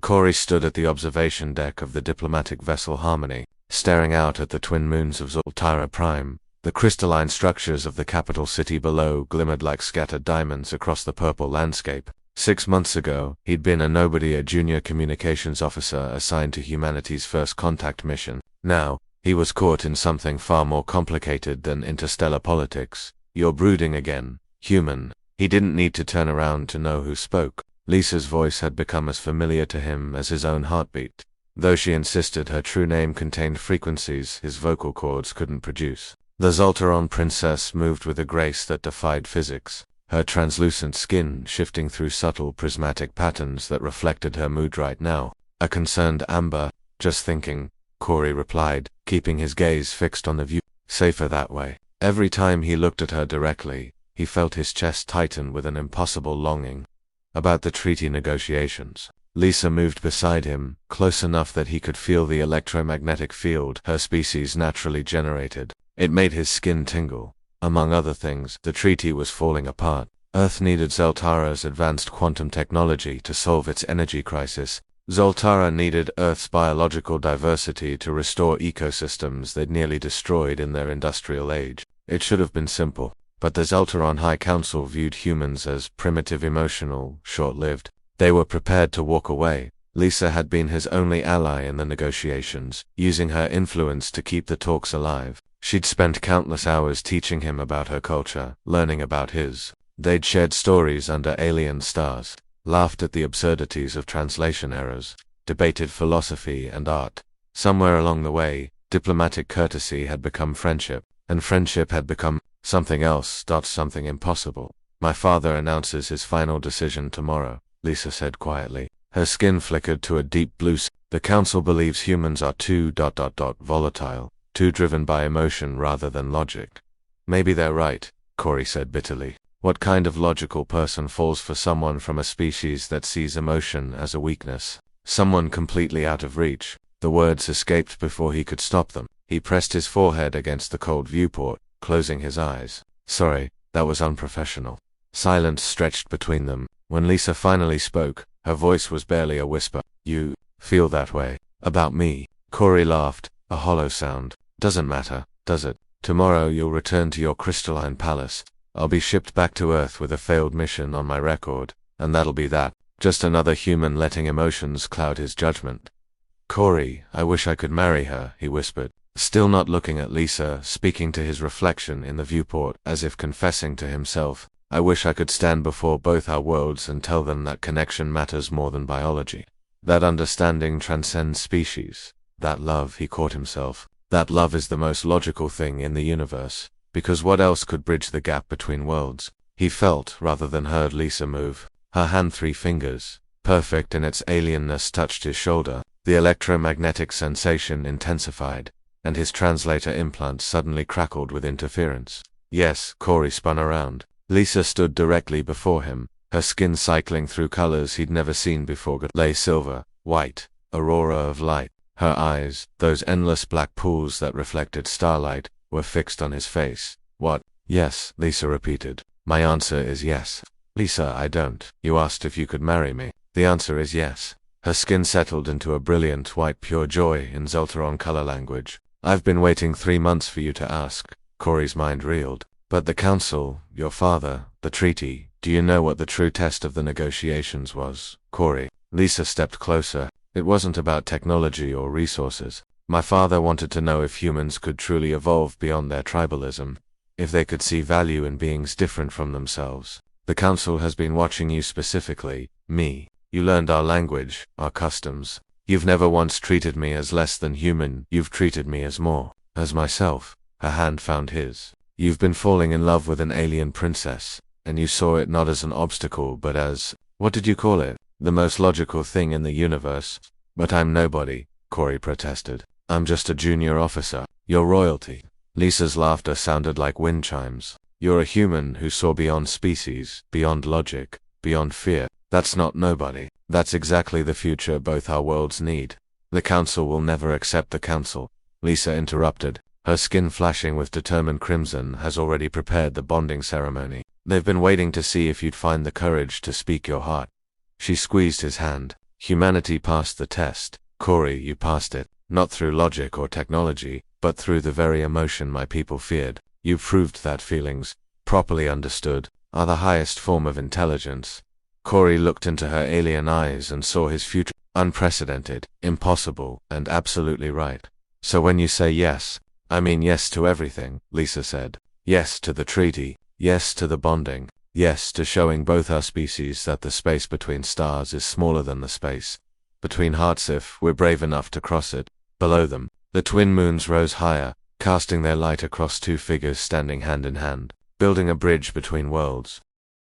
Corey stood at the observation deck of the diplomatic vessel Harmony, staring out at the twin moons of Zoltara Prime. The crystalline structures of the capital city below glimmered like scattered diamonds across the purple landscape. 6 months ago, he'd been a nobody, a junior communications officer assigned to humanity's first contact mission. Now, he was caught in something far more complicated than interstellar politics. "You're brooding again, human." He didn't need to turn around to know who spoke. Lisa's voice had become as familiar to him as his own heartbeat. Though she insisted her true name contained frequencies his vocal cords couldn't produce. The Zoltaron princess moved with a grace that defied physics, her translucent skin shifting through subtle prismatic patterns that reflected her mood right now. A concerned amber. "Just thinking," Corey replied, keeping his gaze fixed on the view. Safer that way. Every time he looked at her directly, he felt his chest tighten with an impossible longing. About the treaty negotiations. Lisa moved beside him, close enough that he could feel the electromagnetic field her species naturally generated. It made his skin tingle. Among other things, the treaty was falling apart. Earth needed Zoltara's advanced quantum technology to solve its energy crisis. Zoltara needed Earth's biological diversity to restore ecosystems they'd nearly destroyed in their industrial age. It should have been simple, but the Zoltaron High Council viewed humans as primitive, emotional, short-lived. They were prepared to walk away. Lisa had been his only ally in the negotiations, using her influence to keep the talks alive. She'd spent countless hours teaching him about her culture, learning about his. They'd shared stories under alien stars, laughed at the absurdities of translation errors, debated philosophy and art. Somewhere along the way, diplomatic courtesy had become friendship, and friendship had become something else, something impossible. "My father announces his final decision tomorrow," Lisa said quietly. Her skin flickered to a deep blue. "The council believes humans are too volatile, too driven by emotion rather than logic." "Maybe they're right," Corey said bitterly. "What kind of logical person falls for someone from a species that sees emotion as a weakness? Someone completely out of reach." The words escaped before he could stop them. He pressed his forehead against the cold viewport, closing his eyes. "Sorry, that was unprofessional." Silence stretched between them. When Lisa finally spoke, her voice was barely a whisper. "You feel that way about me?" Corey laughed, a hollow sound. "Doesn't matter, does it? Tomorrow you'll return to your crystalline palace. I'll be shipped back to Earth with a failed mission on my record, and that'll be that. Just another human letting emotions cloud his judgment." "Corey, I wish I could marry her," he whispered, still not looking at Lisa, speaking to his reflection in the viewport, as if confessing to himself. "I wish I could stand before both our worlds and tell them that connection matters more than biology. That understanding transcends species. That love," he caught himself, "that love is the most logical thing in the universe, because what else could bridge the gap between worlds?" He felt, rather than heard, Lisa move. Her hand, 3 fingers, perfect in its alienness, touched his shoulder. The electromagnetic sensation intensified, and his translator implant suddenly crackled with interference. "Yes." Corey spun around. Lisa stood directly before him, her skin cycling through colors he'd never seen before. Lay silver, white, aurora of light. Her eyes, those endless black pools that reflected starlight, were fixed on his face. "What?" "Yes," Lisa repeated. "My answer is yes." "Lisa, I don't. You asked if you could marry me." "The answer is yes." Her skin settled into a brilliant white, pure joy in Zoltaron color language. "I've been waiting 3 months for you to ask." Corey's mind reeled. "But the council, your father, the treaty, do you know what the true test of the negotiations was, Corey?" Lisa stepped closer. "It wasn't about technology or resources. My father wanted to know if humans could truly evolve beyond their tribalism, if they could see value in beings different from themselves. The council has been watching you specifically, me. You learned our language, our customs. You've never once treated me as less than human. You've treated me as more, as myself." Her hand found his. "You've been falling in love with an alien princess, and you saw it not as an obstacle but as, what did you call it? The most logical thing in the universe." "But I'm nobody," Corey protested. "I'm just a junior officer. You're royalty." Lisa's laughter sounded like wind chimes. "You're a human who saw beyond species, beyond logic, beyond fear. That's not nobody. That's exactly the future both our worlds need." "The council will never accept the council," Lisa interrupted. Her skin flashing with determined crimson. "Has already prepared the bonding ceremony. They've been waiting to see if you'd find the courage to speak your heart." She squeezed his hand. Humanity passed the test. Corey, you passed it, not through logic or technology, but through the very emotion my people feared. You proved that feelings, properly understood, are the highest form of intelligence. Corey looked into her alien eyes and saw his future. Unprecedented, impossible, and absolutely right. So when you say yes, I mean yes to everything, Lisa said. Yes to the treaty, yes to the bonding, yes to showing both our species that the space between stars is smaller than the space between hearts if we're brave enough to cross it. Below them, the twin moons rose higher, casting their light across two figures standing hand in hand, building a bridge between worlds.